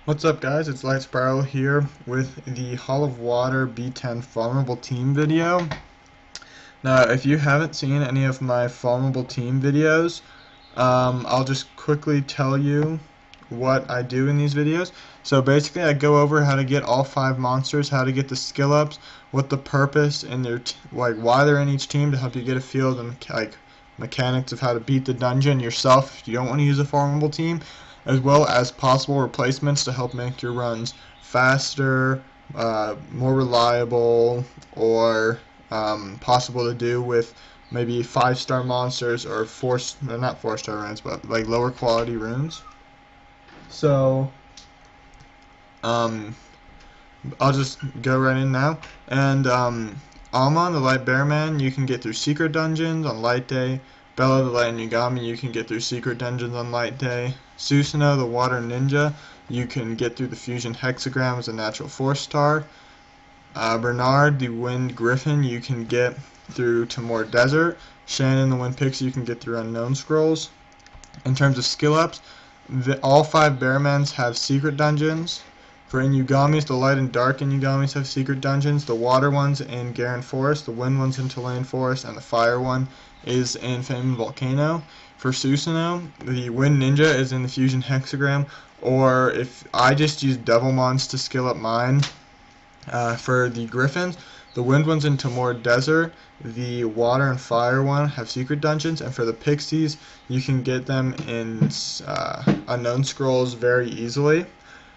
What's up, guys? It's Light Spiral here with the Hall of Water B10 Farmable Team video. Now, if you haven't seen any of my Farmable Team videos, I'll just quickly tell you what I do in these videos. So basically, I go over how to get all 5 monsters, how to get the skill ups, what the purpose and why they're in each team to help you get a feel of the mechanics of how to beat the dungeon yourself if you don't want to use a farmable team, as well as possible replacements to help make your runs faster, more reliable, or possible to do with maybe 5-star monsters or not 4-star runes, but like lower quality runes. So, um, I'll just go right in now. And Alma, the Light Bearman, you can get through secret dungeons on light day. Bella, the Light Yagami, you can get through secret dungeons on light day. Susanoo, the Water Ninja, you can get through the Fusion Hexagram as a natural 4-star. Bernard, the Wind Griffin, you can get through Timor Desert. Shannon, the Wind Pixie, you can get through Unknown Scrolls. In terms of skill ups, all 5 Bearmans have secret dungeons. For Inugamis, the Light and Dark Inugamis have secret dungeons. The Water ones in Garen Forest, the Wind ones in Tulane Forest, and the Fire one is in Famine Volcano. For Susanoo, the Wind Ninja is in the Fusion Hexagram, or if I just use Devilmons to skill up mine. For the Griffins, the Wind ones in Timor Desert, the Water and Fire one have secret dungeons, and for the Pixies, you can get them in Unknown Scrolls very easily.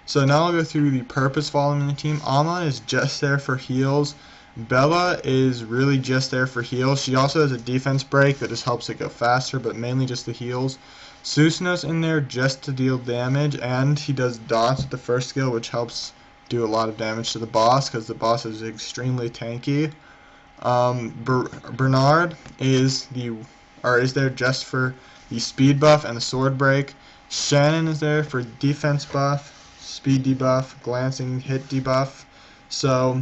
So now I'll go through the purpose following the team. Alma is just there for heals. Bella is really just there for heals. She also has a defense break that just helps it go faster, but mainly just the heals. Susanoo's in there just to deal damage, and he does dots with the first skill, which helps do a lot of damage to the boss because the boss is extremely tanky. Bernard is there just for the speed buff and the sword break. Shannon is there for defense buff, speed debuff, glancing hit debuff. So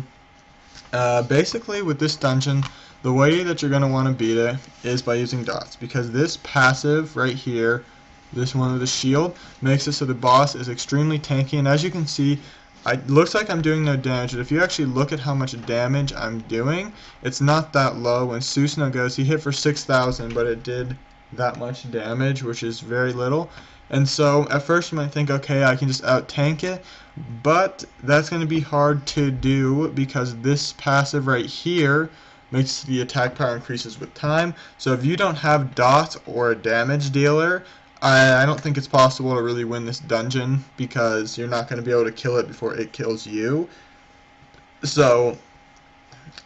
basically with this dungeon, the way that you're going to want to beat it is by using dots, because this passive right here, this one with the shield, makes it so the boss is extremely tanky, and as you can see, it looks like I'm doing no damage, but if you actually look at how much damage I'm doing, it's not that low. When Susanoo goes, he hit for 6,000, but it did that much damage, which is very little. And so at first you might think, okay, I can just out-tank it, but that's going to be hard to do because this passive right here makes the attack power increases with time. So if you don't have dots or a damage dealer, I don't think it's possible to really win this dungeon because you're not going to be able to kill it before it kills you. So,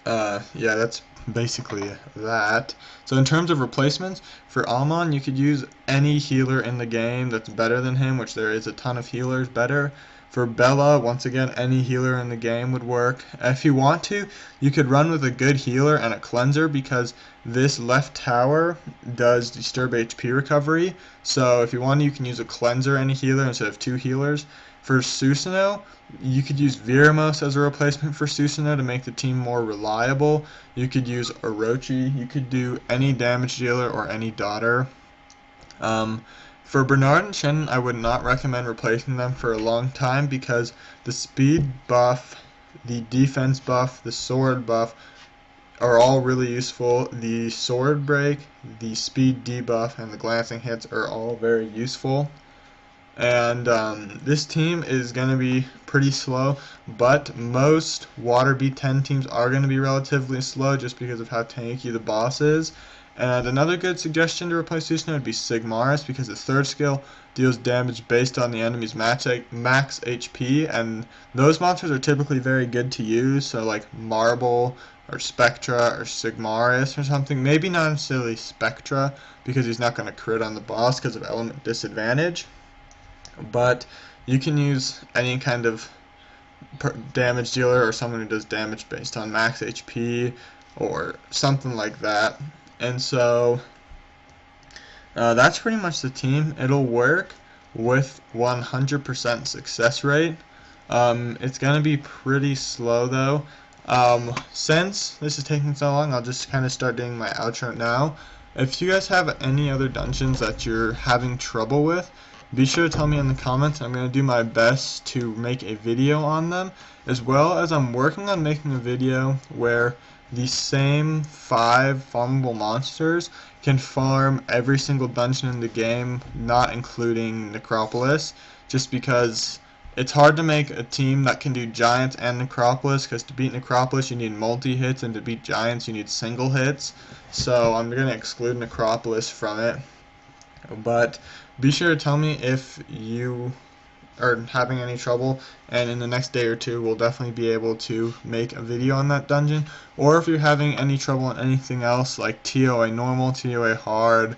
yeah, that's basically that. So in terms of replacements, for Almon, you could use any healer in the game that's better than him, which there is a ton of healers better. For Bella, once again, any healer in the game would work. If you want to, you could run with a good healer and a cleanser because this left tower does disturb HP recovery. So if you want, you can use a cleanser and a healer instead of 2 healers. For Susanoo, you could use Viramos as a replacement for Susanoo to make the team more reliable. You could use Orochi. You could do any damage dealer or any daughter. For Bernard and Shannon, I would not recommend replacing them for a long time because the speed buff, the defense buff, the sword buff are all really useful. The sword break, the speed debuff, and the glancing hits are all very useful. And this team is going to be pretty slow, but most Water B10 teams are going to be relatively slow just because of how tanky the boss is. And another good suggestion to replace Susanoo would be Sigmaris, because the third skill deals damage based on the enemy's max HP, and those monsters are typically very good to use, so like Marble or Spectra or Sigmaris or something. Maybe not necessarily Spectra, because he's not going to crit on the boss because of element disadvantage, but you can use any kind of damage dealer or someone who does damage based on max HP or something like that. And so that's pretty much the team. It'll work with 100% success rate. It's going to be pretty slow though. Since this is taking so long, I'll just kind of start doing my outro now. If you guys have any other dungeons that you're having trouble with, be sure to tell me in the comments. I'm going to do my best to make a video on them, as well as I'm working on making a video where the same 5 farmable monsters can farm every single dungeon in the game, not including Necropolis, just because it's hard to make a team that can do Giants and Necropolis, because to beat Necropolis you need multi-hits, and to beat Giants you need single hits. So I'm going to exclude Necropolis from it. But be sure to tell me if you are having any trouble, and in the next day or two we'll definitely be able to make a video on that dungeon. Or if you're having any trouble on anything else like TOA normal, TOA hard,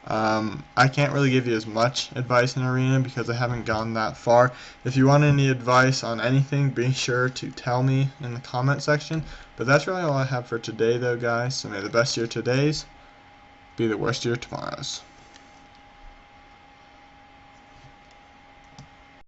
I can't really give you as much advice in Arena because I haven't gone that far. If you want any advice on anything, be sure to tell me in the comment section. But that's really all I have for today though, guys. So may the best of your todays be the worst of your tomorrows.